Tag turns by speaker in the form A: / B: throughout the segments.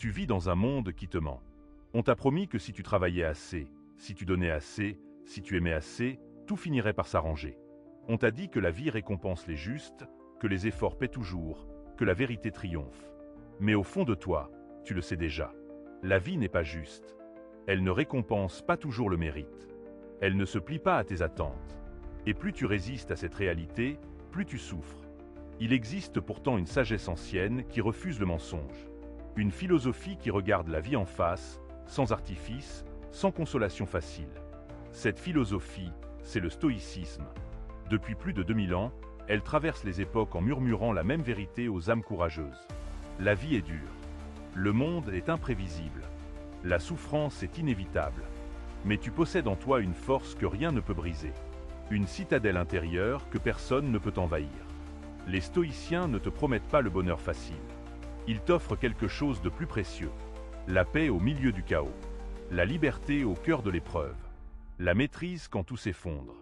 A: Tu vis dans un monde qui te ment. On t'a promis que si tu travaillais assez, si tu donnais assez, si tu aimais assez, tout finirait par s'arranger. On t'a dit que la vie récompense les justes, que les efforts paient toujours, que la vérité triomphe. Mais au fond de toi, tu le sais déjà. La vie n'est pas juste. Elle ne récompense pas toujours le mérite. Elle ne se plie pas à tes attentes. Et plus tu résistes à cette réalité, plus tu souffres. Il existe pourtant une sagesse ancienne qui refuse le mensonge. Une philosophie qui regarde la vie en face, sans artifice, sans consolation facile. Cette philosophie, c'est le stoïcisme. Depuis plus de 2000 ans, elle traverse les époques en murmurant la même vérité aux âmes courageuses. La vie est dure. Le monde est imprévisible. La souffrance est inévitable. Mais tu possèdes en toi une force que rien ne peut briser. Une citadelle intérieure que personne ne peut envahir. Les stoïciens ne te promettent pas le bonheur facile. Ils t'offrent quelque chose de plus précieux. La paix au milieu du chaos. La liberté au cœur de l'épreuve. La maîtrise quand tout s'effondre.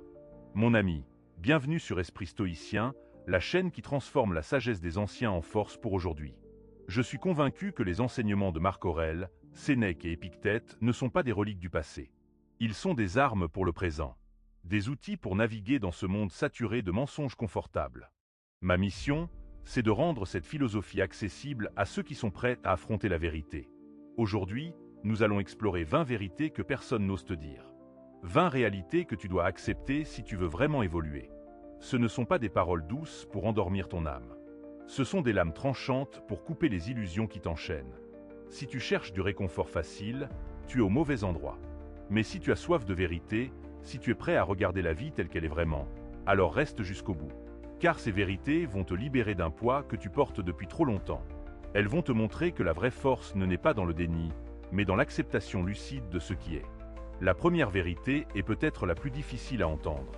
A: Mon ami, bienvenue sur Esprit Stoïcien, la chaîne qui transforme la sagesse des anciens en force pour aujourd'hui. Je suis convaincu que les enseignements de Marc Aurèle, Sénèque et Épictète ne sont pas des reliques du passé. Ils sont des armes pour le présent. Des outils pour naviguer dans ce monde saturé de mensonges confortables. Ma mission, c'est de rendre cette philosophie accessible à ceux qui sont prêts à affronter la vérité. Aujourd'hui, nous allons explorer 20 vérités que personne n'ose te dire. 20 réalités que tu dois accepter si tu veux vraiment évoluer. Ce ne sont pas des paroles douces pour endormir ton âme. Ce sont des lames tranchantes pour couper les illusions qui t'enchaînent. Si tu cherches du réconfort facile, tu es au mauvais endroit. Mais si tu as soif de vérité, si tu es prêt à regarder la vie telle qu'elle est vraiment, alors reste jusqu'au bout. Car ces vérités vont te libérer d'un poids que tu portes depuis trop longtemps. Elles vont te montrer que la vraie force ne naît pas dans le déni, mais dans l'acceptation lucide de ce qui est. La première vérité est peut-être la plus difficile à entendre.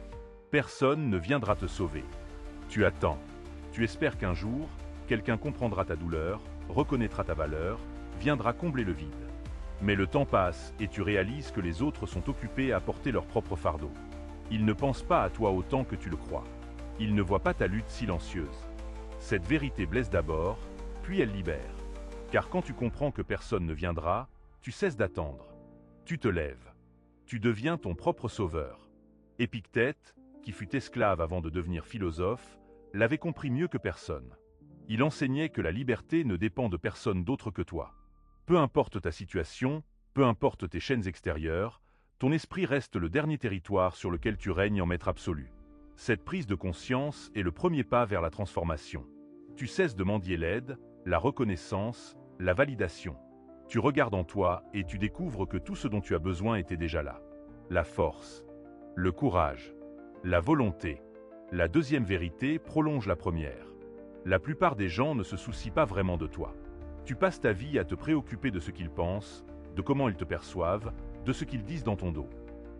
A: Personne ne viendra te sauver. Tu attends. Tu espères qu'un jour, quelqu'un comprendra ta douleur, reconnaîtra ta valeur, viendra combler le vide. Mais le temps passe et tu réalises que les autres sont occupés à porter leur propre fardeau. Ils ne pensent pas à toi autant que tu le crois. Ils ne voient pas ta lutte silencieuse. Cette vérité blesse d'abord, puis elle libère. Car quand tu comprends que personne ne viendra, tu cesses d'attendre. Tu te lèves. Tu deviens ton propre sauveur. Épictète, qui fut esclave avant de devenir philosophe, l'avait compris mieux que personne. Il enseignait que la liberté ne dépend de personne d'autre que toi. Peu importe ta situation, peu importe tes chaînes extérieures, ton esprit reste le dernier territoire sur lequel tu règnes en maître absolu. Cette prise de conscience est le premier pas vers la transformation. Tu cesses de mendier l'aide, la reconnaissance, la validation. Tu regardes en toi et tu découvres que tout ce dont tu as besoin était déjà là. La force, le courage, la volonté. La deuxième vérité prolonge la première. La plupart des gens ne se soucient pas vraiment de toi. Tu passes ta vie à te préoccuper de ce qu'ils pensent, de comment ils te perçoivent, de ce qu'ils disent dans ton dos.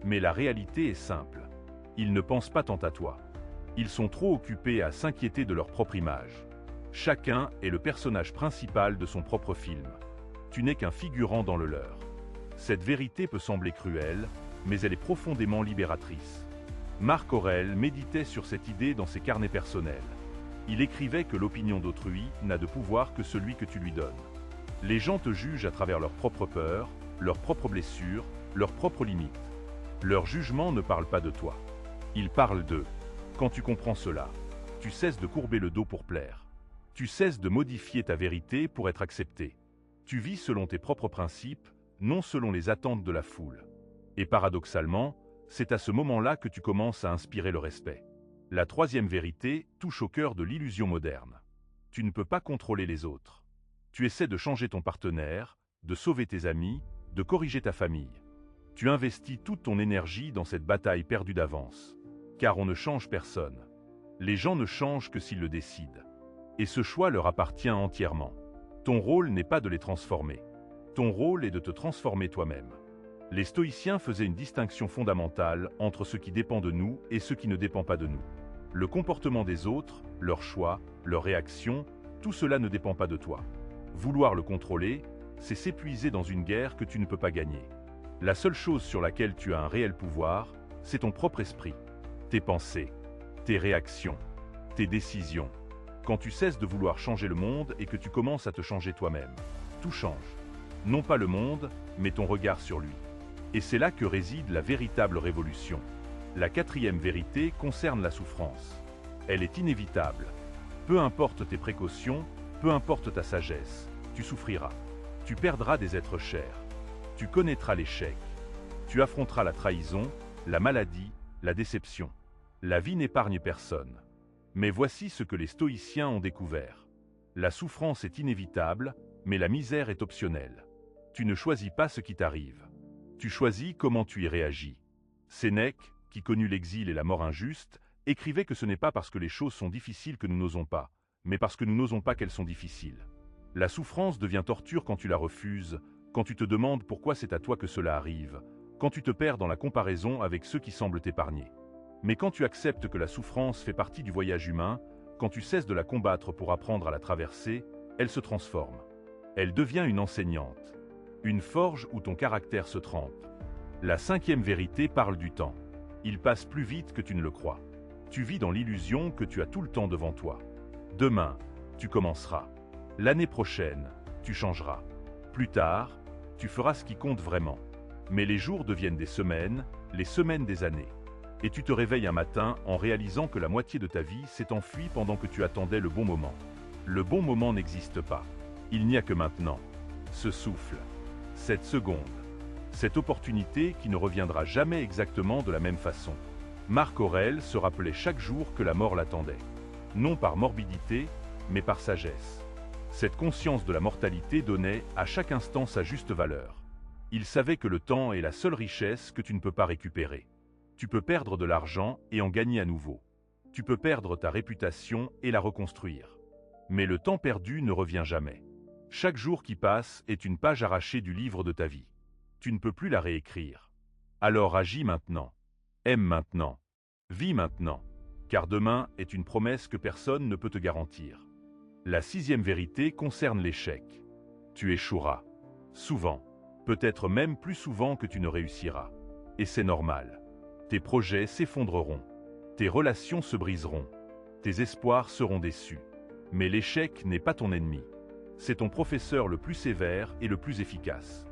A: Mais la réalité est simple. Ils ne pensent pas tant à toi. Ils sont trop occupés à s'inquiéter de leur propre image. Chacun est le personnage principal de son propre film. Tu n'es qu'un figurant dans le leur. Cette vérité peut sembler cruelle, mais elle est profondément libératrice. Marc Aurèle méditait sur cette idée dans ses carnets personnels. Il écrivait que l'opinion d'autrui n'a de pouvoir que celui que tu lui donnes. Les gens te jugent à travers leurs propres peurs, leurs propres blessures, leurs propres limites. Leur jugement ne parle pas de toi. Il parle d'eux. Quand tu comprends cela, tu cesses de courber le dos pour plaire. Tu cesses de modifier ta vérité pour être accepté. Tu vis selon tes propres principes, non selon les attentes de la foule. Et paradoxalement, c'est à ce moment-là que tu commences à inspirer le respect. La troisième vérité touche au cœur de l'illusion moderne. Tu ne peux pas contrôler les autres. Tu essaies de changer ton partenaire, de sauver tes amis, de corriger ta famille. Tu investis toute ton énergie dans cette bataille perdue d'avance. Car on ne change personne. Les gens ne changent que s'ils le décident. Et ce choix leur appartient entièrement. Ton rôle n'est pas de les transformer. Ton rôle est de te transformer toi-même. Les stoïciens faisaient une distinction fondamentale entre ce qui dépend de nous et ce qui ne dépend pas de nous. Le comportement des autres, leurs choix, leurs réactions, tout cela ne dépend pas de toi. Vouloir le contrôler, c'est s'épuiser dans une guerre que tu ne peux pas gagner. La seule chose sur laquelle tu as un réel pouvoir, c'est ton propre esprit. Tes pensées, tes réactions, tes décisions. Quand tu cesses de vouloir changer le monde et que tu commences à te changer toi-même, tout change. Non pas le monde, mais ton regard sur lui. Et c'est là que réside la véritable révolution. La quatrième vérité concerne la souffrance. Elle est inévitable. Peu importe tes précautions, peu importe ta sagesse, tu souffriras. Tu perdras des êtres chers. Tu connaîtras l'échec. Tu affronteras la trahison, la maladie, la déception. La vie n'épargne personne. Mais voici ce que les stoïciens ont découvert. La souffrance est inévitable, mais la misère est optionnelle. Tu ne choisis pas ce qui t'arrive. Tu choisis comment tu y réagis. Sénèque, qui connut l'exil et la mort injuste, écrivait que ce n'est pas parce que les choses sont difficiles que nous n'osons pas, mais parce que nous n'osons pas qu'elles sont difficiles. La souffrance devient torture quand tu la refuses, quand tu te demandes pourquoi c'est à toi que cela arrive, quand tu te perds dans la comparaison avec ceux qui semblent t'épargner. Mais quand tu acceptes que la souffrance fait partie du voyage humain, quand tu cesses de la combattre pour apprendre à la traverser, elle se transforme. Elle devient une enseignante. Une forge où ton caractère se trempe. La cinquième vérité parle du temps. Il passe plus vite que tu ne le crois. Tu vis dans l'illusion que tu as tout le temps devant toi. Demain, tu commenceras. L'année prochaine, tu changeras. Plus tard, tu feras ce qui compte vraiment. Mais les jours deviennent des semaines, les semaines des années. Et tu te réveilles un matin en réalisant que la moitié de ta vie s'est enfuie pendant que tu attendais le bon moment. Le bon moment n'existe pas. Il n'y a que maintenant. Ce souffle. Cette seconde. Cette opportunité qui ne reviendra jamais exactement de la même façon. Marc Aurèle se rappelait chaque jour que la mort l'attendait. Non par morbidité, mais par sagesse. Cette conscience de la mortalité donnait à chaque instant sa juste valeur. Il savait que le temps est la seule richesse que tu ne peux pas récupérer. Tu peux perdre de l'argent et en gagner à nouveau. Tu peux perdre ta réputation et la reconstruire. Mais le temps perdu ne revient jamais. Chaque jour qui passe est une page arrachée du livre de ta vie. Tu ne peux plus la réécrire. Alors agis maintenant. Aime maintenant. Vis maintenant. Car demain est une promesse que personne ne peut te garantir. La sixième vérité concerne l'échec. Tu échoueras. Souvent. Peut-être même plus souvent que tu ne réussiras. Et c'est normal. Tes projets s'effondreront. Tes relations se briseront. Tes espoirs seront déçus. Mais l'échec n'est pas ton ennemi. C'est ton professeur le plus sévère et le plus efficace.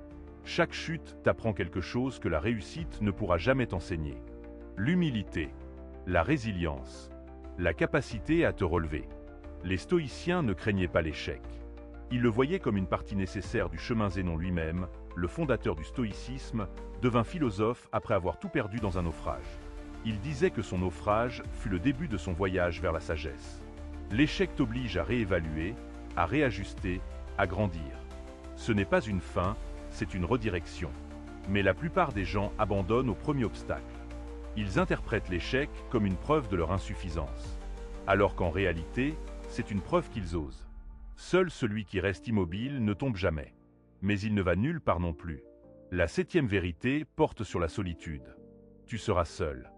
A: Chaque chute t'apprend quelque chose que la réussite ne pourra jamais t'enseigner. L'humilité, la résilience, la capacité à te relever. Les stoïciens ne craignaient pas l'échec. Ils le voyaient comme une partie nécessaire du chemin. Zénon lui-même, le fondateur du stoïcisme, devint philosophe après avoir tout perdu dans un naufrage. Il disait que son naufrage fut le début de son voyage vers la sagesse. L'échec t'oblige à réévaluer, à réajuster, à grandir. Ce n'est pas une fin, c'est une redirection. Mais la plupart des gens abandonnent au premier obstacle. Ils interprètent l'échec comme une preuve de leur insuffisance. Alors qu'en réalité, c'est une preuve qu'ils osent. Seul celui qui reste immobile ne tombe jamais. Mais il ne va nulle part non plus. La septième vérité porte sur la solitude. Tu seras seul.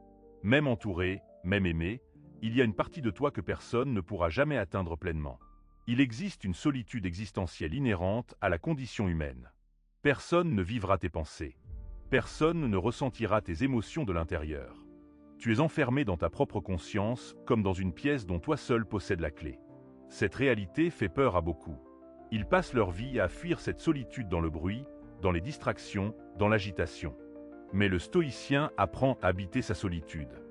A: Même entouré, même aimé, il y a une partie de toi que personne ne pourra jamais atteindre pleinement. Il existe une solitude existentielle inhérente à la condition humaine. Personne ne vivra tes pensées. Personne ne ressentira tes émotions de l'intérieur. Tu es enfermé dans ta propre conscience, comme dans une pièce dont toi seul possèdes la clé. Cette réalité fait peur à beaucoup. Ils passent leur vie à fuir cette solitude dans le bruit, dans les distractions, dans l'agitation. Mais le stoïcien apprend à habiter sa solitude.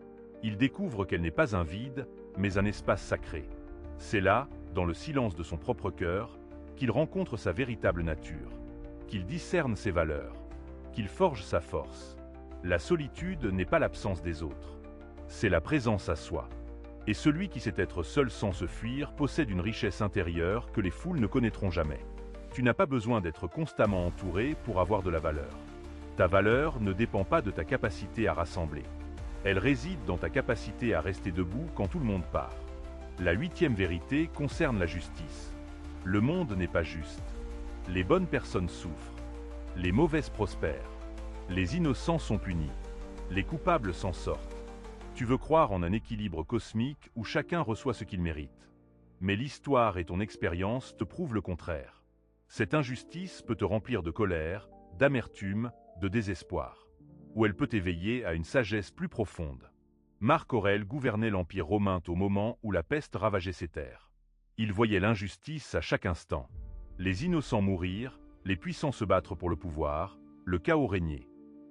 A: Il découvre qu'elle n'est pas un vide, mais un espace sacré. C'est là, dans le silence de son propre cœur, qu'il rencontre sa véritable nature, qu'il discerne ses valeurs, qu'il forge sa force. La solitude n'est pas l'absence des autres, c'est la présence à soi. Et celui qui sait être seul sans se fuir possède une richesse intérieure que les foules ne connaîtront jamais. Tu n'as pas besoin d'être constamment entouré pour avoir de la valeur. Ta valeur ne dépend pas de ta capacité à rassembler. Elle réside dans ta capacité à rester debout quand tout le monde part. La huitième vérité concerne la justice. Le monde n'est pas juste. Les bonnes personnes souffrent. Les mauvaises prospèrent. Les innocents sont punis. Les coupables s'en sortent. Tu veux croire en un équilibre cosmique où chacun reçoit ce qu'il mérite. Mais l'histoire et ton expérience te prouvent le contraire. Cette injustice peut te remplir de colère, d'amertume, de désespoir. Ou elle peut éveiller à une sagesse plus profonde. Marc Aurèle gouvernait l'Empire romain au moment où la peste ravageait ses terres. Il voyait l'injustice à chaque instant. Les innocents mourir, les puissants se battre pour le pouvoir, le chaos régnait.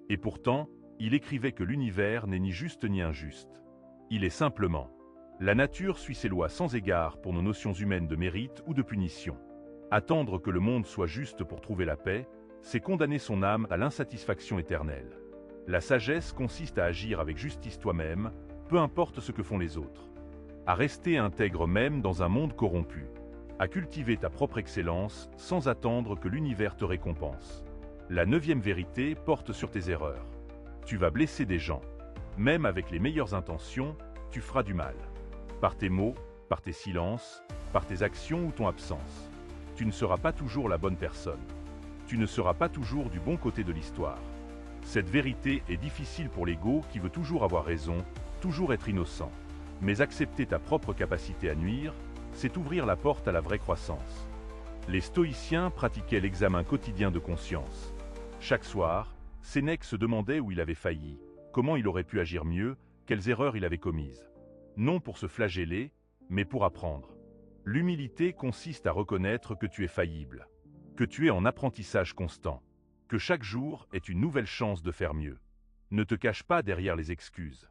A: Et pourtant, il écrivait que l'univers n'est ni juste ni injuste. Il est simplement. La nature suit ses lois sans égard pour nos notions humaines de mérite ou de punition. Attendre que le monde soit juste pour trouver la paix, c'est condamner son âme à l'insatisfaction éternelle. La sagesse consiste à agir avec justice toi-même, peu importe ce que font les autres. À rester intègre même dans un monde corrompu. À cultiver ta propre excellence sans attendre que l'univers te récompense. La 9e vérité porte sur tes erreurs. Tu vas blesser des gens. Même avec les meilleures intentions, tu feras du mal. Par tes mots, par tes silences, par tes actions ou ton absence. Tu ne seras pas toujours la bonne personne. Tu ne seras pas toujours du bon côté de l'histoire. Cette vérité est difficile pour l'ego qui veut toujours avoir raison, toujours être innocent. Mais accepter ta propre capacité à nuire, c'est ouvrir la porte à la vraie croissance. Les stoïciens pratiquaient l'examen quotidien de conscience. Chaque soir, Sénèque se demandait où il avait failli, comment il aurait pu agir mieux, quelles erreurs il avait commises. Non pour se flageller, mais pour apprendre. L'humilité consiste à reconnaître que tu es faillible, que tu es en apprentissage constant, que chaque jour est une nouvelle chance de faire mieux. Ne te cache pas derrière les excuses.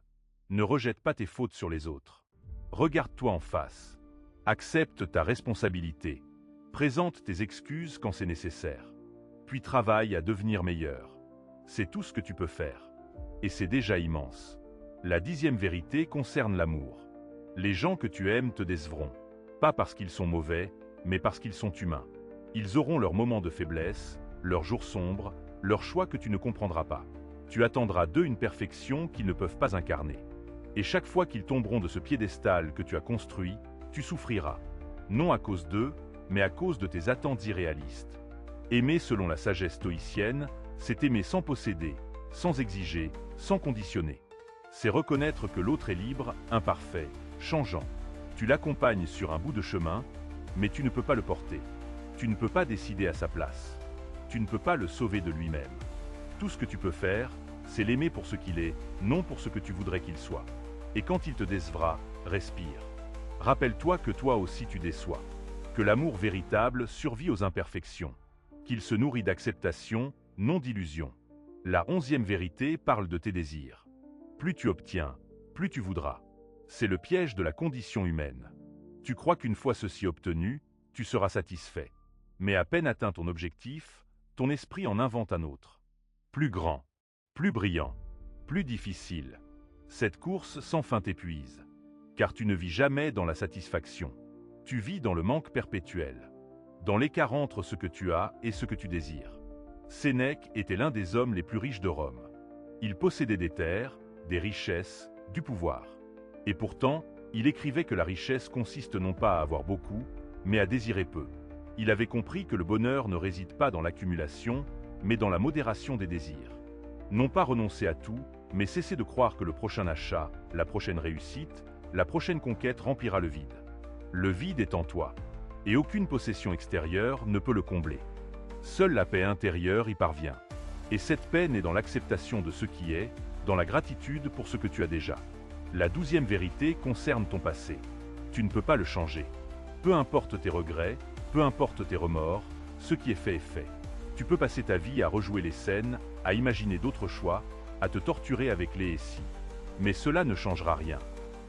A: Ne rejette pas tes fautes sur les autres. Regarde-toi en face. Accepte ta responsabilité. Présente tes excuses quand c'est nécessaire. Puis travaille à devenir meilleur. C'est tout ce que tu peux faire. Et c'est déjà immense. La 10e vérité concerne l'amour. Les gens que tu aimes te décevront. Pas parce qu'ils sont mauvais, mais parce qu'ils sont humains. Ils auront leurs moments de faiblesse, leurs jours sombres, leurs choix que tu ne comprendras pas. Tu attendras d'eux une perfection qu'ils ne peuvent pas incarner. Et chaque fois qu'ils tomberont de ce piédestal que tu as construit, tu souffriras. Non à cause d'eux, mais à cause de tes attentes irréalistes. Aimer selon la sagesse stoïcienne, c'est aimer sans posséder, sans exiger, sans conditionner. C'est reconnaître que l'autre est libre, imparfait, changeant. Tu l'accompagnes sur un bout de chemin, mais tu ne peux pas le porter. Tu ne peux pas décider à sa place. Tu ne peux pas le sauver de lui-même. Tout ce que tu peux faire, c'est l'aimer pour ce qu'il est, non pour ce que tu voudrais qu'il soit. Et quand il te décevra, respire. Rappelle-toi que toi aussi tu déçois. Que l'amour véritable survit aux imperfections. Qu'il se nourrit d'acceptation, non d'illusion. La 11e vérité parle de tes désirs. Plus tu obtiens, plus tu voudras. C'est le piège de la condition humaine. Tu crois qu'une fois ceci obtenu, tu seras satisfait. Mais à peine atteint ton objectif, ton esprit en invente un autre. Plus grand, plus brillant, plus difficile. Cette course sans fin t'épuise. Car tu ne vis jamais dans la satisfaction. Tu vis dans le manque perpétuel. Dans l'écart entre ce que tu as et ce que tu désires. Sénèque était l'un des hommes les plus riches de Rome. Il possédait des terres, des richesses, du pouvoir. Et pourtant, il écrivait que la richesse consiste non pas à avoir beaucoup, mais à désirer peu. Il avait compris que le bonheur ne réside pas dans l'accumulation, mais dans la modération des désirs. Non pas renoncer à tout, mais cesser de croire que le prochain achat, la prochaine réussite, la prochaine conquête remplira le vide. Le vide est en toi, et aucune possession extérieure ne peut le combler. Seule la paix intérieure y parvient. Et cette paix naît dans l'acceptation de ce qui est, dans la gratitude pour ce que tu as déjà. La 12e vérité concerne ton passé. Tu ne peux pas le changer. Peu importe tes regrets, peu importe tes remords, ce qui est fait est fait. Tu peux passer ta vie à rejouer les scènes, à imaginer d'autres choix, à te torturer avec les « et si ». Mais cela ne changera rien.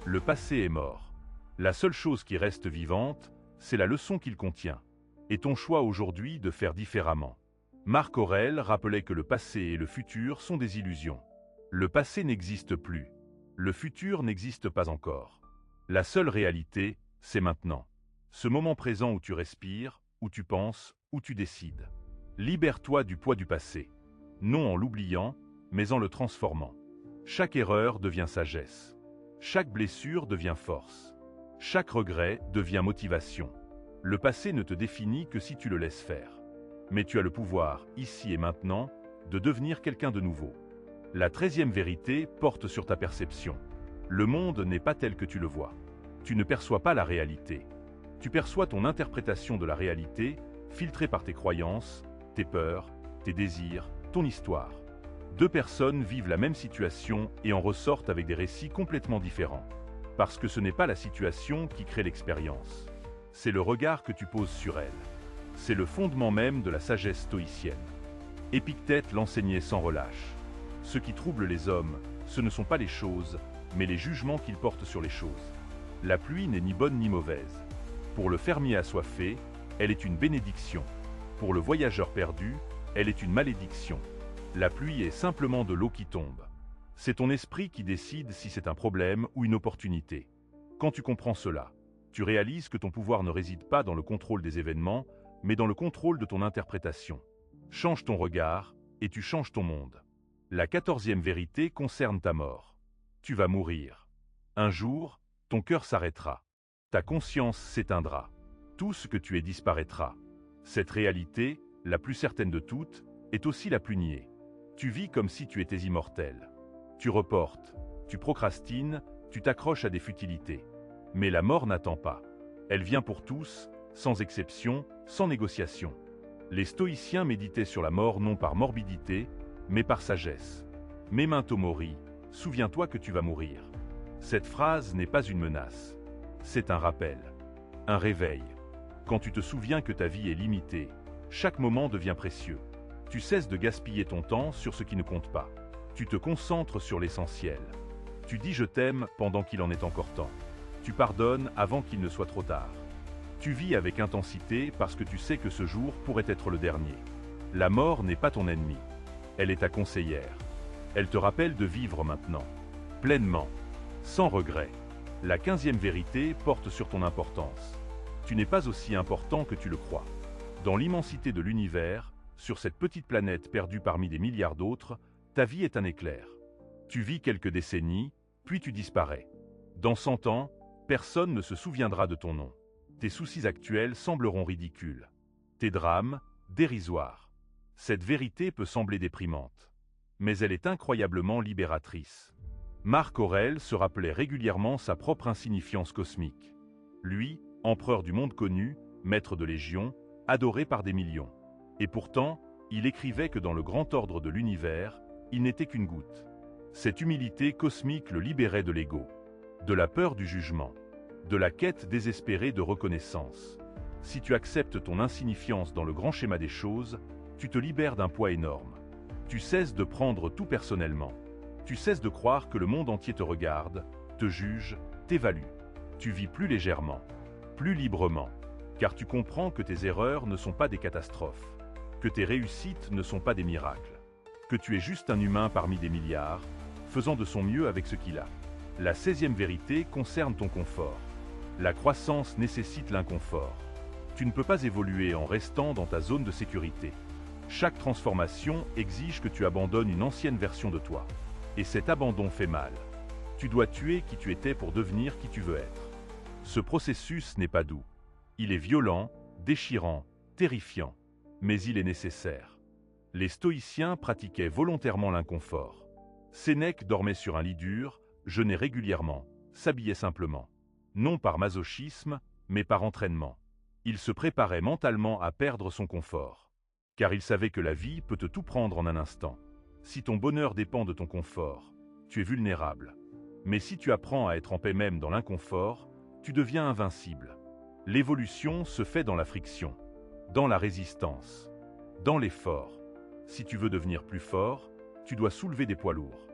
A: Le passé est mort. La seule chose qui reste vivante, c'est la leçon qu'il contient. Et ton choix aujourd'hui de faire différemment. Marc Aurèle rappelait que le passé et le futur sont des illusions. Le passé n'existe plus. Le futur n'existe pas encore. La seule réalité, c'est maintenant. Ce moment présent où tu respires, où tu penses, où tu décides. Libère-toi du poids du passé. Non en l'oubliant, mais en le transformant. Chaque erreur devient sagesse. Chaque blessure devient force. Chaque regret devient motivation. Le passé ne te définit que si tu le laisses faire. Mais tu as le pouvoir, ici et maintenant, de devenir quelqu'un de nouveau. La 13e vérité porte sur ta perception. Le monde n'est pas tel que tu le vois. Tu ne perçois pas la réalité. Tu perçois ton interprétation de la réalité, filtrée par tes croyances, tes peurs, tes désirs, ton histoire. Deux personnes vivent la même situation et en ressortent avec des récits complètement différents. Parce que ce n'est pas la situation qui crée l'expérience. C'est le regard que tu poses sur elle. C'est le fondement même de la sagesse stoïcienne. Épictète l'enseignait sans relâche. Ce qui trouble les hommes, ce ne sont pas les choses, mais les jugements qu'ils portent sur les choses. La pluie n'est ni bonne ni mauvaise. Pour le fermier assoiffé, elle est une bénédiction. Pour le voyageur perdu, elle est une malédiction. La pluie est simplement de l'eau qui tombe. C'est ton esprit qui décide si c'est un problème ou une opportunité. Quand tu comprends cela, tu réalises que ton pouvoir ne réside pas dans le contrôle des événements, mais dans le contrôle de ton interprétation. Change ton regard, et tu changes ton monde. La 14e vérité concerne ta mort. Tu vas mourir. Un jour, ton cœur s'arrêtera. Ta conscience s'éteindra. Tout ce que tu es disparaîtra. Cette réalité, la plus certaine de toutes, est aussi la plus niée. Tu vis comme si tu étais immortel. Tu reportes, tu procrastines, tu t'accroches à des futilités. Mais la mort n'attend pas. Elle vient pour tous, sans exception, sans négociation. Les stoïciens méditaient sur la mort non par morbidité, mais par sagesse. Memento mori, souviens-toi que tu vas mourir. Cette phrase n'est pas une menace. C'est un rappel, un réveil. Quand tu te souviens que ta vie est limitée, chaque moment devient précieux. Tu cesses de gaspiller ton temps sur ce qui ne compte pas. Tu te concentres sur l'essentiel. Tu dis « je t'aime » pendant qu'il en est encore temps. Tu pardonnes avant qu'il ne soit trop tard. Tu vis avec intensité parce que tu sais que ce jour pourrait être le dernier. La mort n'est pas ton ennemi. Elle est ta conseillère. Elle te rappelle de vivre maintenant, pleinement, sans regret. La 15e vérité porte sur ton importance. Tu n'es pas aussi important que tu le crois. Dans l'immensité de l'univers, sur cette petite planète perdue parmi des milliards d'autres, ta vie est un éclair. Tu vis quelques décennies, puis tu disparais. Dans 100 ans, personne ne se souviendra de ton nom. Tes soucis actuels sembleront ridicules. Tes drames, dérisoires. Cette vérité peut sembler déprimante. Mais elle est incroyablement libératrice. Marc Aurèle se rappelait régulièrement sa propre insignifiance cosmique. Lui, empereur du monde connu, maître de légion, adoré par des millions. Et pourtant, il écrivait que dans le grand ordre de l'univers, il n'était qu'une goutte. Cette humilité cosmique le libérait de l'ego, de la peur du jugement, de la quête désespérée de reconnaissance. Si tu acceptes ton insignifiance dans le grand schéma des choses, tu te libères d'un poids énorme. Tu cesses de prendre tout personnellement. Tu cesses de croire que le monde entier te regarde, te juge, t'évalue. Tu vis plus légèrement, plus librement, car tu comprends que tes erreurs ne sont pas des catastrophes, que tes réussites ne sont pas des miracles, que tu es juste un humain parmi des milliards, faisant de son mieux avec ce qu'il a. La 16e vérité concerne ton confort. La croissance nécessite l'inconfort. Tu ne peux pas évoluer en restant dans ta zone de sécurité. Chaque transformation exige que tu abandonnes une ancienne version de toi. Et cet abandon fait mal. Tu dois tuer qui tu étais pour devenir qui tu veux être. Ce processus n'est pas doux. Il est violent, déchirant, terrifiant. Mais il est nécessaire. Les stoïciens pratiquaient volontairement l'inconfort. Sénèque dormait sur un lit dur, jeûnait régulièrement, s'habillait simplement. Non par masochisme, mais par entraînement. Il se préparait mentalement à perdre son confort. Car il savait que la vie peut te tout prendre en un instant. Si ton bonheur dépend de ton confort, tu es vulnérable. Mais si tu apprends à être en paix même dans l'inconfort, tu deviens invincible. L'évolution se fait dans la friction, dans la résistance, dans l'effort. Si tu veux devenir plus fort, tu dois soulever des poids lourds.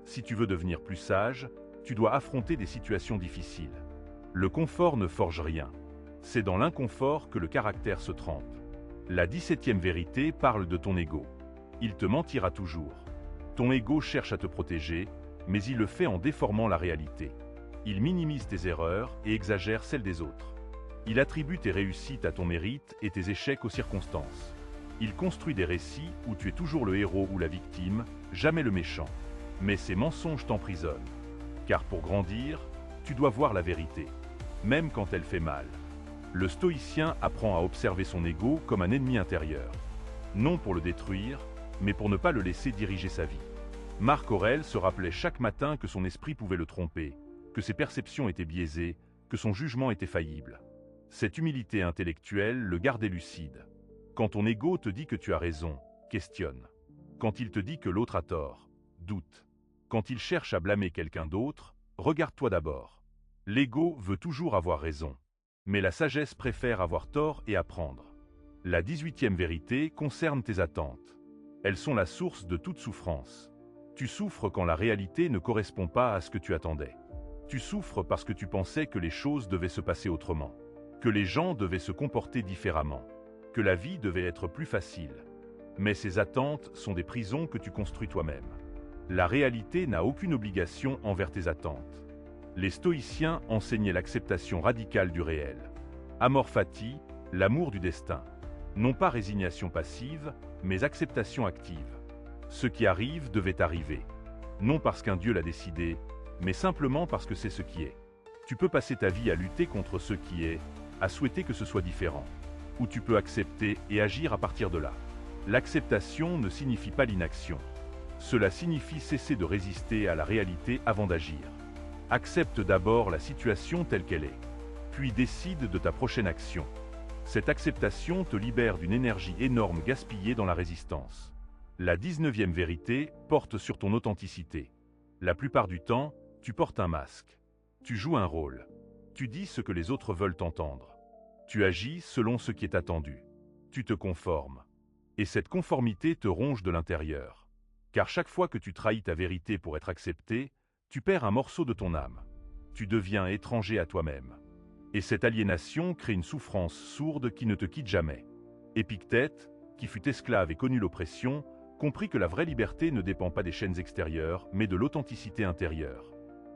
A: Si tu veux devenir plus sage, tu dois affronter des situations difficiles. Le confort ne forge rien. C'est dans l'inconfort que le caractère se trempe. La 17e vérité parle de ton ego. Il te mentira toujours. Ton ego cherche à te protéger, mais il le fait en déformant la réalité. Il minimise tes erreurs et exagère celles des autres. Il attribue tes réussites à ton mérite et tes échecs aux circonstances. Il construit des récits où tu es toujours le héros ou la victime, jamais le méchant. Mais ces mensonges t'emprisonnent. Car pour grandir, tu dois voir la vérité, même quand elle fait mal. Le stoïcien apprend à observer son ego comme un ennemi intérieur. Non pour le détruire, mais pour ne pas le laisser diriger sa vie. Marc Aurèle se rappelait chaque matin que son esprit pouvait le tromper, que ses perceptions étaient biaisées, que son jugement était faillible. Cette humilité intellectuelle le gardait lucide. Quand ton ego te dit que tu as raison, questionne. Quand il te dit que l'autre a tort, doute. Quand il cherche à blâmer quelqu'un d'autre, regarde-toi d'abord. L'ego veut toujours avoir raison. Mais la sagesse préfère avoir tort et apprendre. La 18e vérité concerne tes attentes. Elles sont la source de toute souffrance. Tu souffres quand la réalité ne correspond pas à ce que tu attendais. Tu souffres parce que tu pensais que les choses devaient se passer autrement, que les gens devaient se comporter différemment, que la vie devait être plus facile. Mais ces attentes sont des prisons que tu construis toi-même. La réalité n'a aucune obligation envers tes attentes. Les stoïciens enseignaient l'acceptation radicale du réel. Amor fati, l'amour du destin. Non pas résignation passive, mais acceptation active. Ce qui arrive devait arriver. Non parce qu'un Dieu l'a décidé, mais simplement parce que c'est ce qui est. Tu peux passer ta vie à lutter contre ce qui est, à souhaiter que ce soit différent. Ou tu peux accepter et agir à partir de là. L'acceptation ne signifie pas l'inaction. Cela signifie cesser de résister à la réalité avant d'agir. Accepte d'abord la situation telle qu'elle est, puis décide de ta prochaine action. Cette acceptation te libère d'une énergie énorme gaspillée dans la résistance. La 19e vérité porte sur ton authenticité. La plupart du temps, tu portes un masque. Tu joues un rôle. Tu dis ce que les autres veulent entendre. Tu agis selon ce qui est attendu. Tu te conformes. Et cette conformité te ronge de l'intérieur. Car chaque fois que tu trahis ta vérité pour être accepté, tu perds un morceau de ton âme. Tu deviens étranger à toi-même. Et cette aliénation crée une souffrance sourde qui ne te quitte jamais. Épictète, qui fut esclave et connut l'oppression, comprit que la vraie liberté ne dépend pas des chaînes extérieures, mais de l'authenticité intérieure.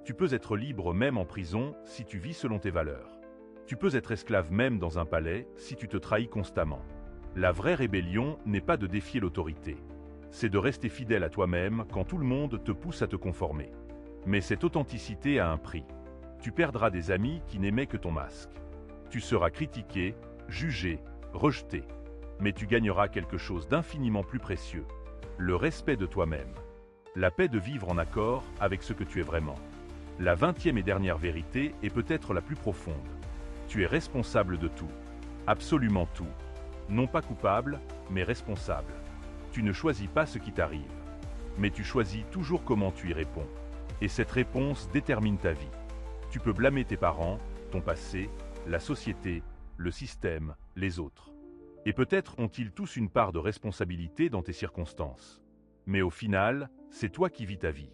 A: Tu peux être libre même en prison si tu vis selon tes valeurs. Tu peux être esclave même dans un palais si tu te trahis constamment. La vraie rébellion n'est pas de défier l'autorité. C'est de rester fidèle à toi-même quand tout le monde te pousse à te conformer. Mais cette authenticité a un prix. Tu perdras des amis qui n'aimaient que ton masque. Tu seras critiqué, jugé, rejeté. Mais tu gagneras quelque chose d'infiniment plus précieux. Le respect de toi-même. La paix de vivre en accord avec ce que tu es vraiment. La 20e et dernière vérité est peut-être la plus profonde. Tu es responsable de tout. Absolument tout. Non pas coupable, mais responsable. Tu ne choisis pas ce qui t'arrive. Mais tu choisis toujours comment tu y réponds. Et cette réponse détermine ta vie. Tu peux blâmer tes parents, ton passé, la société, le système, les autres. Et peut-être ont-ils tous une part de responsabilité dans tes circonstances. Mais au final, c'est toi qui vis ta vie.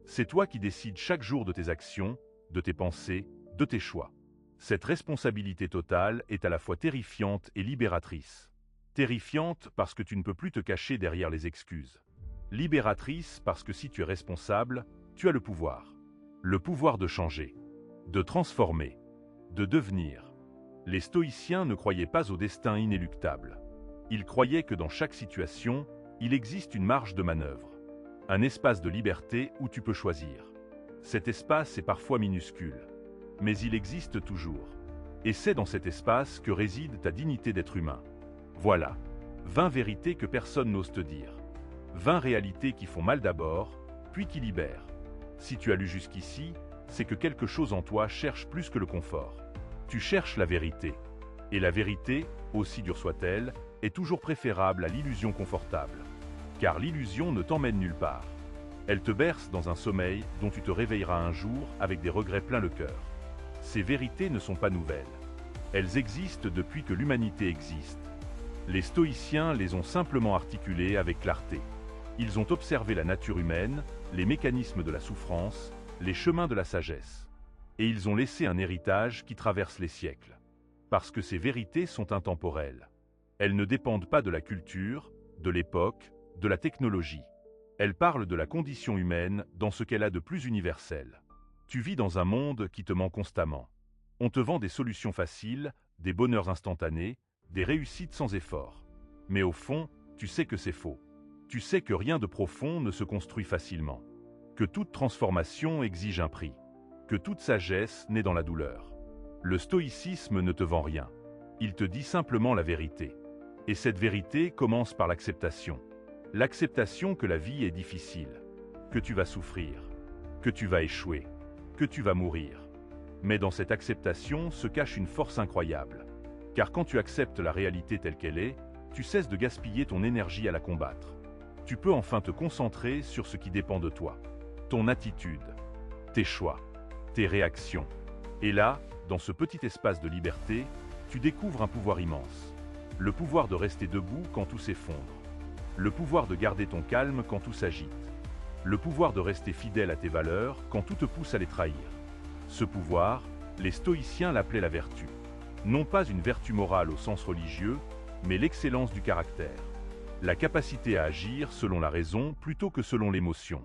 A: C'est toi qui décides chaque jour de tes actions, de tes pensées, de tes choix. Cette responsabilité totale est à la fois terrifiante et libératrice. Terrifiante parce que tu ne peux plus te cacher derrière les excuses. Libératrice parce que si tu es responsable, tu as le pouvoir. Le pouvoir de changer, de transformer, de devenir. Les stoïciens ne croyaient pas au destin inéluctable. Ils croyaient que dans chaque situation, il existe une marge de manœuvre. Un espace de liberté où tu peux choisir. Cet espace est parfois minuscule, mais il existe toujours. Et c'est dans cet espace que réside ta dignité d'être humain. Voilà, 20 vérités que personne n'ose te dire. 20 réalités qui font mal d'abord, puis qui libèrent. Si tu as lu jusqu'ici, c'est que quelque chose en toi cherche plus que le confort. Tu cherches la vérité. Et la vérité, aussi dure soit-elle, est toujours préférable à l'illusion confortable. Car l'illusion ne t'emmène nulle part. Elle te berce dans un sommeil dont tu te réveilleras un jour avec des regrets plein le cœur. Ces vérités ne sont pas nouvelles. Elles existent depuis que l'humanité existe. Les stoïciens les ont simplement articulées avec clarté. Ils ont observé la nature humaine, les mécanismes de la souffrance, les chemins de la sagesse. Et ils ont laissé un héritage qui traverse les siècles. Parce que ces vérités sont intemporelles. Elles ne dépendent pas de la culture, de l'époque, de la technologie. Elles parlent de la condition humaine dans ce qu'elle a de plus universel. Tu vis dans un monde qui te ment constamment. On te vend des solutions faciles, des bonheurs instantanés, des réussites sans effort. Mais au fond, tu sais que c'est faux. Tu sais que rien de profond ne se construit facilement. Que toute transformation exige un prix. Que toute sagesse naît dans la douleur. Le stoïcisme ne te vend rien. Il te dit simplement la vérité. Et cette vérité commence par l'acceptation. L'acceptation que la vie est difficile, que tu vas souffrir, que tu vas échouer, que tu vas mourir. Mais dans cette acceptation se cache une force incroyable. Car quand tu acceptes la réalité telle qu'elle est, tu cesses de gaspiller ton énergie à la combattre. Tu peux enfin te concentrer sur ce qui dépend de toi. Ton attitude, tes choix, tes réactions. Et là, dans ce petit espace de liberté, tu découvres un pouvoir immense. Le pouvoir de rester debout quand tout s'effondre. Le pouvoir de garder ton calme quand tout s'agite. Le pouvoir de rester fidèle à tes valeurs quand tout te pousse à les trahir. Ce pouvoir, les stoïciens l'appelaient la vertu. Non pas une vertu morale au sens religieux, mais l'excellence du caractère. La capacité à agir selon la raison plutôt que selon l'émotion.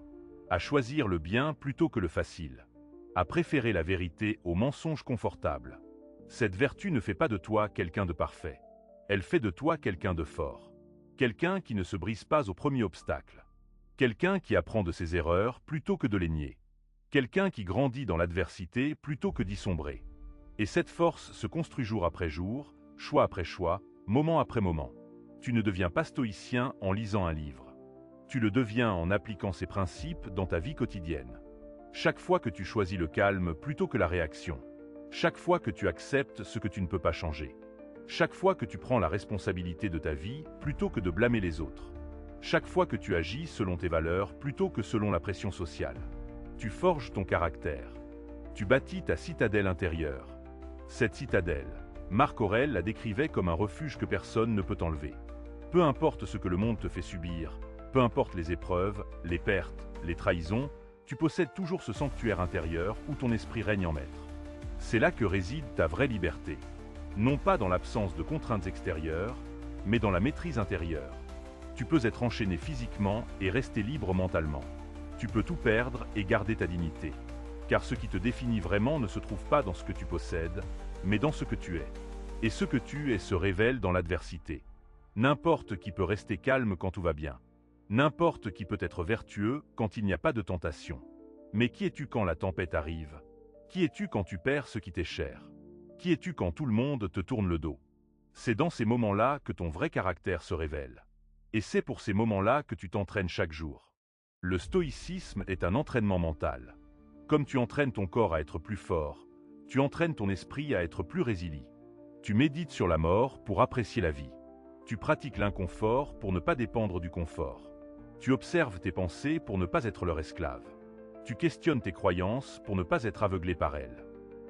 A: À choisir le bien plutôt que le facile. À préférer la vérité au mensonge confortable. Cette vertu ne fait pas de toi quelqu'un de parfait. Elle fait de toi quelqu'un de fort. Quelqu'un qui ne se brise pas au premier obstacle. Quelqu'un qui apprend de ses erreurs plutôt que de les nier. Quelqu'un qui grandit dans l'adversité plutôt que d'y sombrer. Et cette force se construit jour après jour, choix après choix, moment après moment. Tu ne deviens pas stoïcien en lisant un livre. Tu le deviens en appliquant ces principes dans ta vie quotidienne. Chaque fois que tu choisis le calme plutôt que la réaction. Chaque fois que tu acceptes ce que tu ne peux pas changer. Chaque fois que tu prends la responsabilité de ta vie plutôt que de blâmer les autres. Chaque fois que tu agis selon tes valeurs plutôt que selon la pression sociale. Tu forges ton caractère. Tu bâtis ta citadelle intérieure. Cette citadelle, Marc Aurèle la décrivait comme un refuge que personne ne peut enlever. Peu importe ce que le monde te fait subir, peu importe les épreuves, les pertes, les trahisons, tu possèdes toujours ce sanctuaire intérieur où ton esprit règne en maître. C'est là que réside ta vraie liberté. Non pas dans l'absence de contraintes extérieures, mais dans la maîtrise intérieure. Tu peux être enchaîné physiquement et rester libre mentalement. Tu peux tout perdre et garder ta dignité. Car ce qui te définit vraiment ne se trouve pas dans ce que tu possèdes, mais dans ce que tu es. Et ce que tu es se révèle dans l'adversité. N'importe qui peut rester calme quand tout va bien. N'importe qui peut être vertueux quand il n'y a pas de tentation. Mais qui es-tu quand la tempête arrive? Qui es-tu quand tu perds ce qui t'est cher? Qui es-tu quand tout le monde te tourne le dos? C'est dans ces moments-là que ton vrai caractère se révèle. Et c'est pour ces moments-là que tu t'entraînes chaque jour. Le stoïcisme est un entraînement mental. Comme tu entraînes ton corps à être plus fort, tu entraînes ton esprit à être plus résilient. Tu médites sur la mort pour apprécier la vie. Tu pratiques l'inconfort pour ne pas dépendre du confort. Tu observes tes pensées pour ne pas être leur esclave. Tu questionnes tes croyances pour ne pas être aveuglé par elles.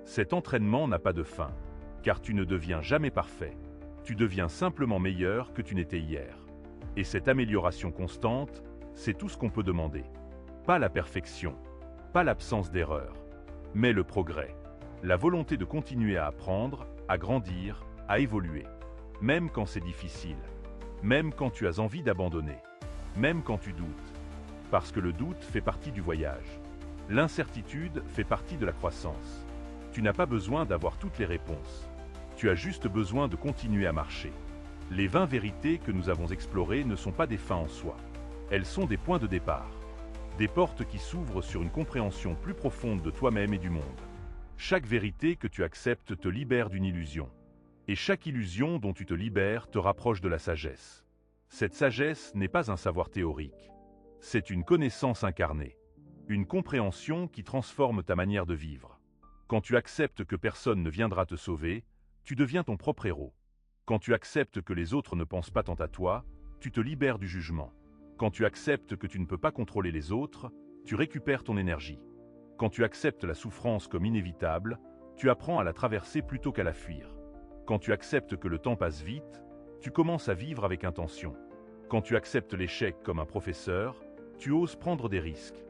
A: Cet entraînement n'a pas de fin, car tu ne deviens jamais parfait. Tu deviens simplement meilleur que tu n'étais hier. Et cette amélioration constante, c'est tout ce qu'on peut demander. Pas la perfection, pas l'absence d'erreur, mais le progrès. La volonté de continuer à apprendre, à grandir, à évoluer. Même quand c'est difficile. Même quand tu as envie d'abandonner. Même quand tu doutes. Parce que le doute fait partie du voyage. L'incertitude fait partie de la croissance. Tu n'as pas besoin d'avoir toutes les réponses. Tu as juste besoin de continuer à marcher. Les 20 vérités que nous avons explorées ne sont pas des fins en soi. Elles sont des points de départ. Des portes qui s'ouvrent sur une compréhension plus profonde de toi-même et du monde. Chaque vérité que tu acceptes te libère d'une illusion. Et chaque illusion dont tu te libères te rapproche de la sagesse. Cette sagesse n'est pas un savoir théorique. C'est une connaissance incarnée. Une compréhension qui transforme ta manière de vivre. Quand tu acceptes que personne ne viendra te sauver, tu deviens ton propre héros. Quand tu acceptes que les autres ne pensent pas tant à toi, tu te libères du jugement. Quand tu acceptes que tu ne peux pas contrôler les autres, tu récupères ton énergie. Quand tu acceptes la souffrance comme inévitable, tu apprends à la traverser plutôt qu'à la fuir. Quand tu acceptes que le temps passe vite, tu commences à vivre avec intention. Quand tu acceptes l'échec comme un professeur, tu oses prendre des risques.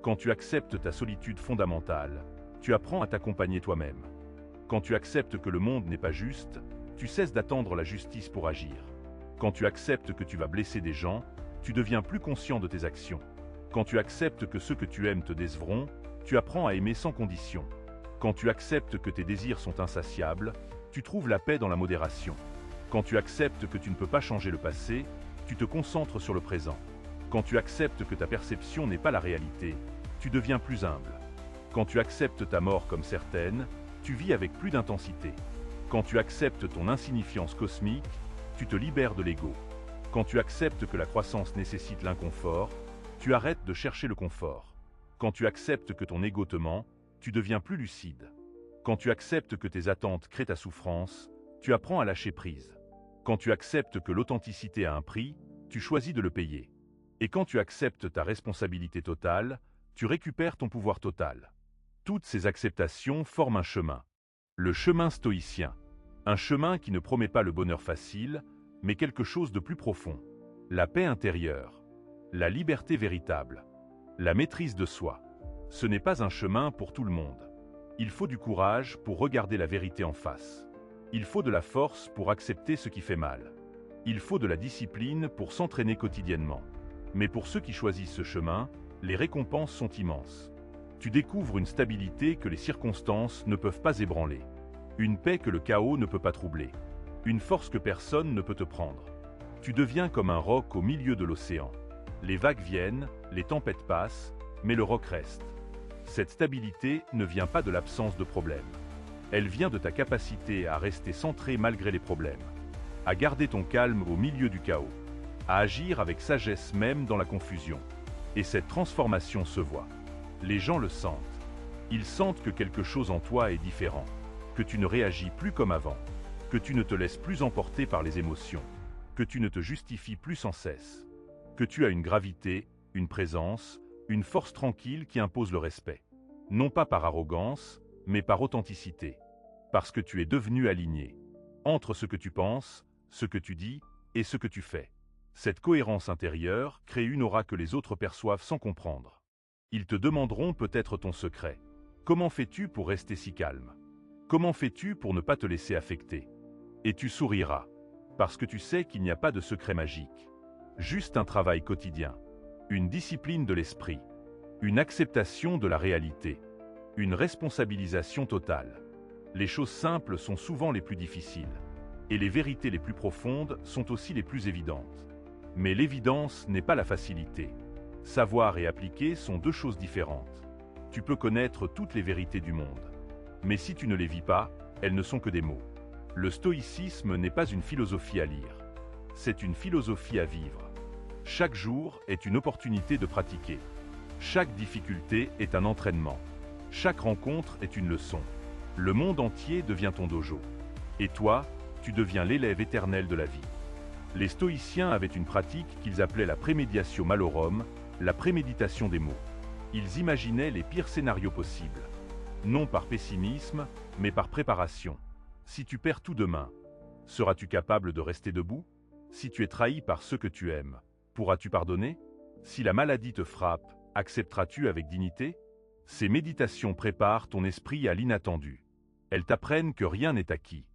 A: Quand tu acceptes ta solitude fondamentale, tu apprends à t'accompagner toi-même. Quand tu acceptes que le monde n'est pas juste, tu cesses d'attendre la justice pour agir. Quand tu acceptes que tu vas blesser des gens, tu deviens plus conscient de tes actions. Quand tu acceptes que ceux que tu aimes te décevront, tu apprends à aimer sans condition. Quand tu acceptes que tes désirs sont insatiables, tu trouves la paix dans la modération. Quand tu acceptes que tu ne peux pas changer le passé, tu te concentres sur le présent. Quand tu acceptes que ta perception n'est pas la réalité, tu deviens plus humble. Quand tu acceptes ta mort comme certaine, tu vis avec plus d'intensité. Quand tu acceptes ton insignifiance cosmique, tu te libères de l'ego. Quand tu acceptes que la croissance nécessite l'inconfort, tu arrêtes de chercher le confort. Quand tu acceptes que ton ego te ment, tu deviens plus lucide. Quand tu acceptes que tes attentes créent ta souffrance, tu apprends à lâcher prise. Quand tu acceptes que l'authenticité a un prix, tu choisis de le payer. Et quand tu acceptes ta responsabilité totale, tu récupères ton pouvoir total. Toutes ces acceptations forment un chemin. Le chemin stoïcien. Un chemin qui ne promet pas le bonheur facile, mais quelque chose de plus profond. La paix intérieure, la liberté véritable, la maîtrise de soi. Ce n'est pas un chemin pour tout le monde. Il faut du courage pour regarder la vérité en face. Il faut de la force pour accepter ce qui fait mal. Il faut de la discipline pour s'entraîner quotidiennement. Mais pour ceux qui choisissent ce chemin, les récompenses sont immenses. Tu découvres une stabilité que les circonstances ne peuvent pas ébranler. Une paix que le chaos ne peut pas troubler. Une force que personne ne peut te prendre. Tu deviens comme un roc au milieu de l'océan. Les vagues viennent, les tempêtes passent, mais le roc reste. Cette stabilité ne vient pas de l'absence de problèmes. Elle vient de ta capacité à rester centré malgré les problèmes, à garder ton calme au milieu du chaos, à agir avec sagesse même dans la confusion. Et cette transformation se voit. Les gens le sentent. Ils sentent que quelque chose en toi est différent, que tu ne réagis plus comme avant, que tu ne te laisses plus emporter par les émotions, que tu ne te justifies plus sans cesse, que tu as une gravité, une présence, une force tranquille qui impose le respect. Non pas par arrogance, mais par authenticité. Parce que tu es devenu aligné entre ce que tu penses, ce que tu dis et ce que tu fais. Cette cohérence intérieure crée une aura que les autres perçoivent sans comprendre. Ils te demanderont peut-être ton secret. Comment fais-tu pour rester si calme? Comment fais-tu pour ne pas te laisser affecter? Et tu souriras, parce que tu sais qu'il n'y a pas de secret magique. Juste un travail quotidien, une discipline de l'esprit, une acceptation de la réalité, une responsabilisation totale. Les choses simples sont souvent les plus difficiles, et les vérités les plus profondes sont aussi les plus évidentes. Mais l'évidence n'est pas la facilité. Savoir et appliquer sont deux choses différentes. Tu peux connaître toutes les vérités du monde, mais si tu ne les vis pas, elles ne sont que des mots. Le stoïcisme n'est pas une philosophie à lire, c'est une philosophie à vivre. Chaque jour est une opportunité de pratiquer. Chaque difficulté est un entraînement. Chaque rencontre est une leçon. Le monde entier devient ton dojo. Et toi, tu deviens l'élève éternel de la vie. Les stoïciens avaient une pratique qu'ils appelaient la prémédiatio malorum, la préméditation des mots. Ils imaginaient les pires scénarios possibles. Non par pessimisme, mais par préparation. Si tu perds tout demain, seras-tu capable de rester debout? Si tu es trahi par ceux que tu aimes, pourras-tu pardonner? Si la maladie te frappe, accepteras-tu avec dignité? Ces méditations préparent ton esprit à l'inattendu. Elles t'apprennent que rien n'est acquis,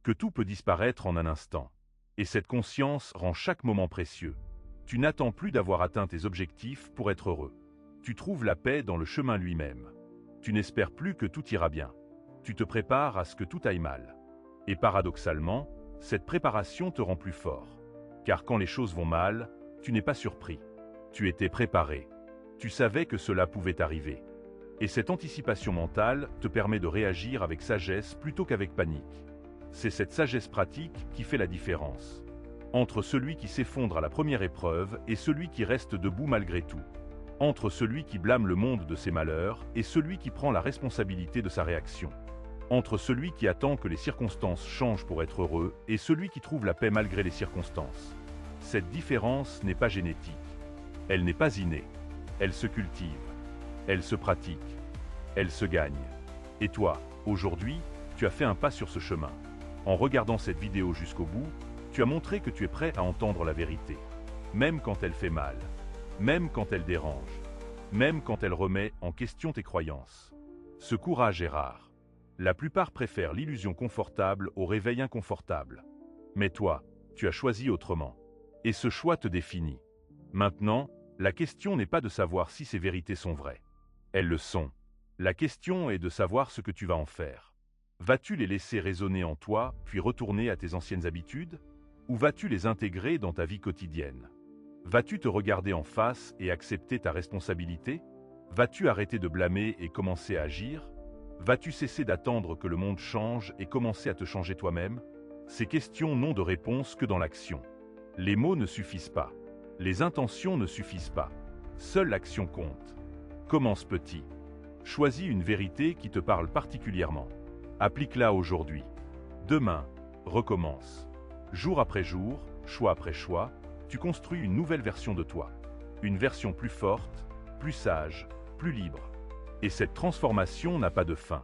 A: que tout peut disparaître en un instant. Et cette conscience rend chaque moment précieux. Tu n'attends plus d'avoir atteint tes objectifs pour être heureux. Tu trouves la paix dans le chemin lui-même. Tu n'espères plus que tout ira bien. Tu te prépares à ce que tout aille mal. Et paradoxalement, cette préparation te rend plus fort. Car quand les choses vont mal, tu n'es pas surpris. Tu étais préparé. Tu savais que cela pouvait arriver. Et cette anticipation mentale te permet de réagir avec sagesse plutôt qu'avec panique. C'est cette sagesse pratique qui fait la différence entre celui qui s'effondre à la première épreuve et celui qui reste debout malgré tout. Entre celui qui blâme le monde de ses malheurs et celui qui prend la responsabilité de sa réaction. Entre celui qui attend que les circonstances changent pour être heureux et celui qui trouve la paix malgré les circonstances. Cette différence n'est pas génétique. Elle n'est pas innée. Elle se cultive. Elle se pratique. Elle se gagne. Et toi, aujourd'hui, tu as fait un pas sur ce chemin. En regardant cette vidéo jusqu'au bout, tu as montré que tu es prêt à entendre la vérité. Même quand elle fait mal. Même quand elle dérange. Même quand elle remet en question tes croyances. Ce courage est rare. La plupart préfèrent l'illusion confortable au réveil inconfortable. Mais toi, tu as choisi autrement. Et ce choix te définit. Maintenant, la question n'est pas de savoir si ces vérités sont vraies. Elles le sont. La question est de savoir ce que tu vas en faire. Vas-tu les laisser résonner en toi, puis retourner à tes anciennes habitudes? Ou vas-tu les intégrer dans ta vie quotidienne? Vas-tu te regarder en face et accepter ta responsabilité? Vas-tu arrêter de blâmer et commencer à agir? Vas-tu cesser d'attendre que le monde change et commencer à te changer toi-même? Ces questions n'ont de réponse que dans l'action. Les mots ne suffisent pas. Les intentions ne suffisent pas. Seule l'action compte. Commence petit. Choisis une vérité qui te parle particulièrement. Applique-la aujourd'hui. Demain, recommence. Jour après jour, choix après choix, tu construis une nouvelle version de toi. Une version plus forte, plus sage, plus libre. Et cette transformation n'a pas de fin.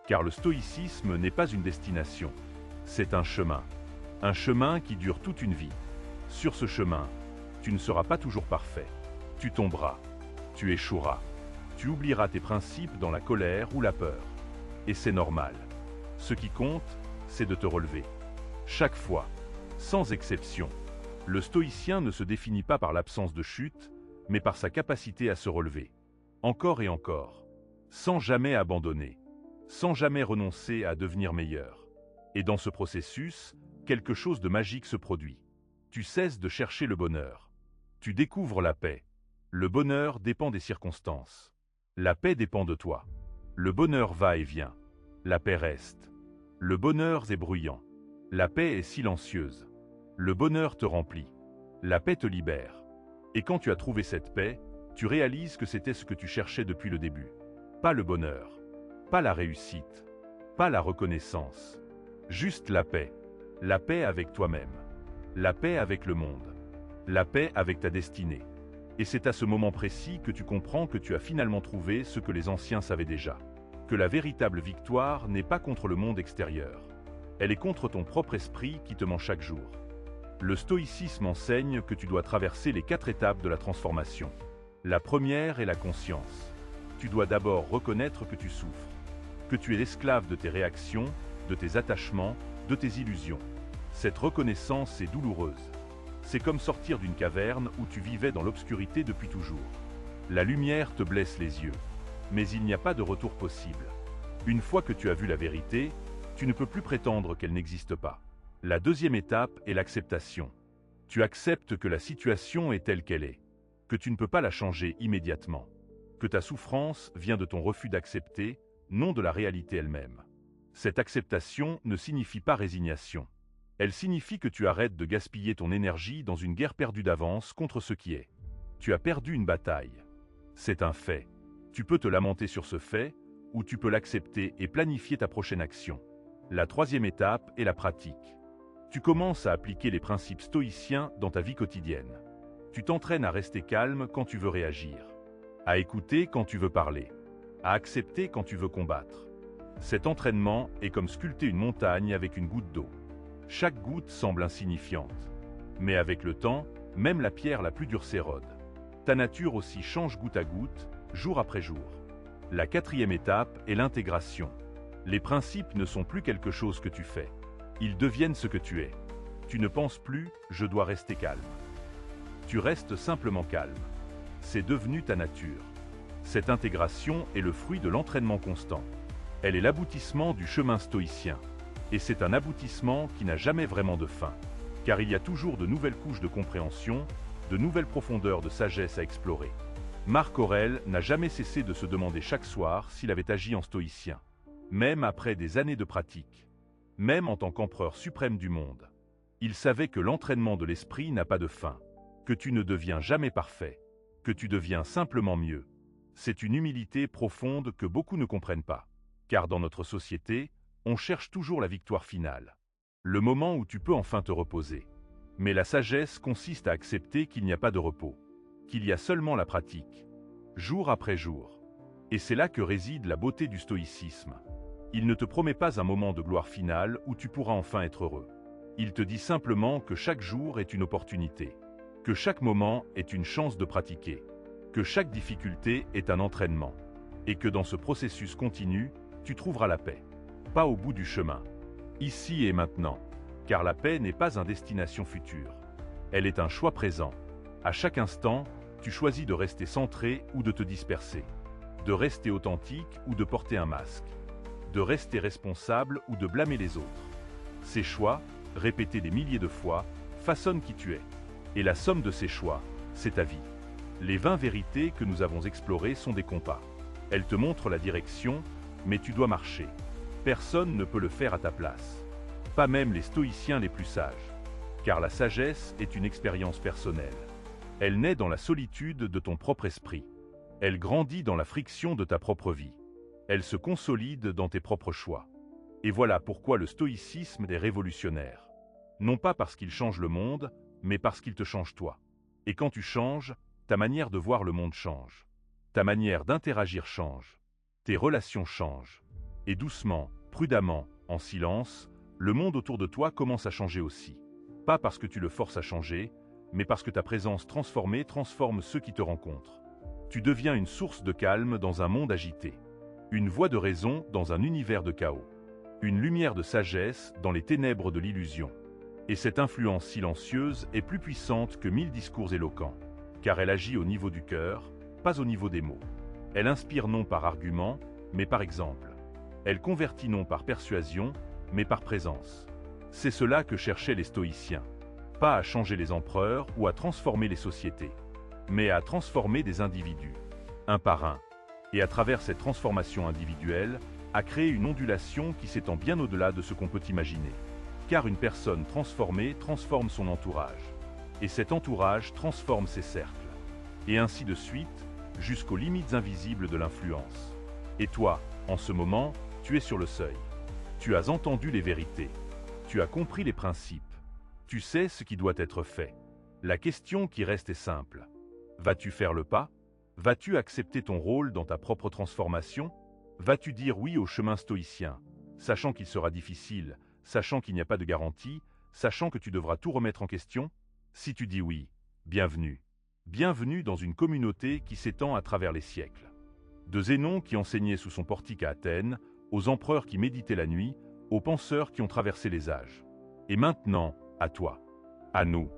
A: Car le stoïcisme n'est pas une destination. C'est un chemin. Un chemin qui dure toute une vie. Sur ce chemin, tu ne seras pas toujours parfait. Tu tomberas, tu échoueras, tu oublieras tes principes dans la colère ou la peur. Et c'est normal. Ce qui compte, c'est de te relever. Chaque fois, sans exception, le stoïcien ne se définit pas par l'absence de chute, mais par sa capacité à se relever. Encore et encore, sans jamais abandonner, sans jamais renoncer à devenir meilleur. Et dans ce processus, quelque chose de magique se produit. Tu cesses de chercher le bonheur. Tu découvres la paix. Le bonheur dépend des circonstances. La paix dépend de toi. Le bonheur va et vient. La paix reste. Le bonheur est bruyant. La paix est silencieuse. Le bonheur te remplit. La paix te libère. Et quand tu as trouvé cette paix, tu réalises que c'était ce que tu cherchais depuis le début. Pas le bonheur, pas la réussite, pas la reconnaissance. Juste la paix. La paix avec toi-même. La paix avec le monde. La paix avec ta destinée. Et c'est à ce moment précis que tu comprends que tu as finalement trouvé ce que les anciens savaient déjà. Que la véritable victoire n'est pas contre le monde extérieur. Elle est contre ton propre esprit qui te ment chaque jour. Le stoïcisme enseigne que tu dois traverser les 4 étapes de la transformation. La première est la conscience. Tu dois d'abord reconnaître que tu souffres, que tu es l'esclave de tes réactions, de tes attachements, de tes illusions. Cette reconnaissance est douloureuse. C'est comme sortir d'une caverne où tu vivais dans l'obscurité depuis toujours. La lumière te blesse les yeux, mais il n'y a pas de retour possible. Une fois que tu as vu la vérité, tu ne peux plus prétendre qu'elle n'existe pas. La deuxième étape est l'acceptation. Tu acceptes que la situation est telle qu'elle est, que tu ne peux pas la changer immédiatement, que ta souffrance vient de ton refus d'accepter, non de la réalité elle-même. Cette acceptation ne signifie pas résignation. Elle signifie que tu arrêtes de gaspiller ton énergie dans une guerre perdue d'avance contre ce qui est. Tu as perdu une bataille. C'est un fait. Tu peux te lamenter sur ce fait, ou tu peux l'accepter et planifier ta prochaine action. La troisième étape est la pratique. Tu commences à appliquer les principes stoïciens dans ta vie quotidienne. Tu t'entraînes à rester calme quand tu veux réagir, à écouter quand tu veux parler, à accepter quand tu veux combattre. Cet entraînement est comme sculpter une montagne avec une goutte d'eau. Chaque goutte semble insignifiante. Mais avec le temps, même la pierre la plus dure s'érode. Ta nature aussi change goutte à goutte, jour après jour. La quatrième étape est l'intégration. Les principes ne sont plus quelque chose que tu fais. Ils deviennent ce que tu es. Tu ne penses plus « je dois rester calme ». Tu restes simplement calme. C'est devenu ta nature. Cette intégration est le fruit de l'entraînement constant. Elle est l'aboutissement du chemin stoïcien. Et c'est un aboutissement qui n'a jamais vraiment de fin. Car il y a toujours de nouvelles couches de compréhension, de nouvelles profondeurs de sagesse à explorer. Marc Aurèle n'a jamais cessé de se demander chaque soir s'il avait agi en stoïcien. Même après des années de pratique. Même en tant qu'empereur suprême du monde. Il savait que l'entraînement de l'esprit n'a pas de fin. Que tu ne deviens jamais parfait. Que tu deviens simplement mieux. C'est une humilité profonde que beaucoup ne comprennent pas. Car dans notre société, on cherche toujours la victoire finale. Le moment où tu peux enfin te reposer. Mais la sagesse consiste à accepter qu'il n'y a pas de repos. Qu'il y a seulement la pratique. Jour après jour. Et c'est là que réside la beauté du stoïcisme. Il ne te promet pas un moment de gloire finale où tu pourras enfin être heureux. Il te dit simplement que chaque jour est une opportunité. Que chaque moment est une chance de pratiquer. Que chaque difficulté est un entraînement. Et que dans ce processus continu, tu trouveras la paix. Pas au bout du chemin. Ici et maintenant. Car la paix n'est pas une destination future. Elle est un choix présent. À chaque instant, tu choisis de rester centré ou de te disperser. De rester authentique ou de porter un masque. De rester responsable ou de blâmer les autres. Ces choix, répétés des milliers de fois, façonnent qui tu es. Et la somme de ces choix, c'est ta vie. Les 20 vérités que nous avons explorées sont des compas. Elles te montrent la direction, mais tu dois marcher. Personne ne peut le faire à ta place. Pas même les stoïciens les plus sages. Car la sagesse est une expérience personnelle. Elle naît dans la solitude de ton propre esprit. Elle grandit dans la friction de ta propre vie. Elle se consolide dans tes propres choix. Et voilà pourquoi le stoïcisme est révolutionnaire. Non pas parce qu'il change le monde, mais parce qu'il te change toi. Et quand tu changes, ta manière de voir le monde change. Ta manière d'interagir change. Tes relations changent. Et doucement, prudemment, en silence, Le monde autour de toi commence à changer aussi. Pas parce que tu le forces à changer, mais parce que ta présence transformée transforme ceux qui te rencontrent. Tu deviens une source de calme dans un monde agité. Une voix de raison dans un univers de chaos. Une lumière de sagesse dans les ténèbres de l'illusion. Et cette influence silencieuse est plus puissante que 1000 discours éloquents, car elle agit au niveau du cœur, pas au niveau des mots. Elle inspire non par argument, mais par exemple. Elle convertit non par persuasion, mais par présence. C'est cela que cherchaient les stoïciens. Pas à changer les empereurs ou à transformer les sociétés, mais à transformer des individus, un par un. Et à travers cette transformation individuelle, à créer une ondulation qui s'étend bien au-delà de ce qu'on peut imaginer. Car une personne transformée transforme son entourage. Et cet entourage transforme ses cercles. Et ainsi de suite, jusqu'aux limites invisibles de l'influence. Et toi, en ce moment, tu es sur le seuil. Tu as entendu les vérités. Tu as compris les principes. Tu sais ce qui doit être fait. La question qui reste est simple. Vas-tu faire le pas? Vas-tu accepter ton rôle dans ta propre transformation? Vas-tu dire oui au chemin stoïcien, sachant qu'il sera difficile, sachant qu'il n'y a pas de garantie, sachant que tu devras tout remettre en question? Si tu dis oui, bienvenue. Bienvenue dans une communauté qui s'étend à travers les siècles. De Zénon qui enseignait sous son portique à Athènes, aux empereurs qui méditaient la nuit, aux penseurs qui ont traversé les âges. Et maintenant, à toi, à nous,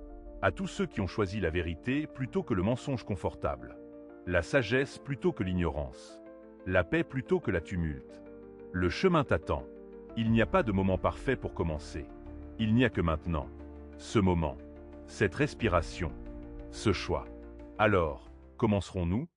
A: à tous ceux qui ont choisi la vérité plutôt que le mensonge confortable, la sagesse plutôt que l'ignorance, la paix plutôt que la tumulte. Le chemin t'attend. Il n'y a pas de moment parfait pour commencer. Il n'y a que maintenant. Ce moment. Cette respiration. Ce choix. Alors, commencerons-nous ?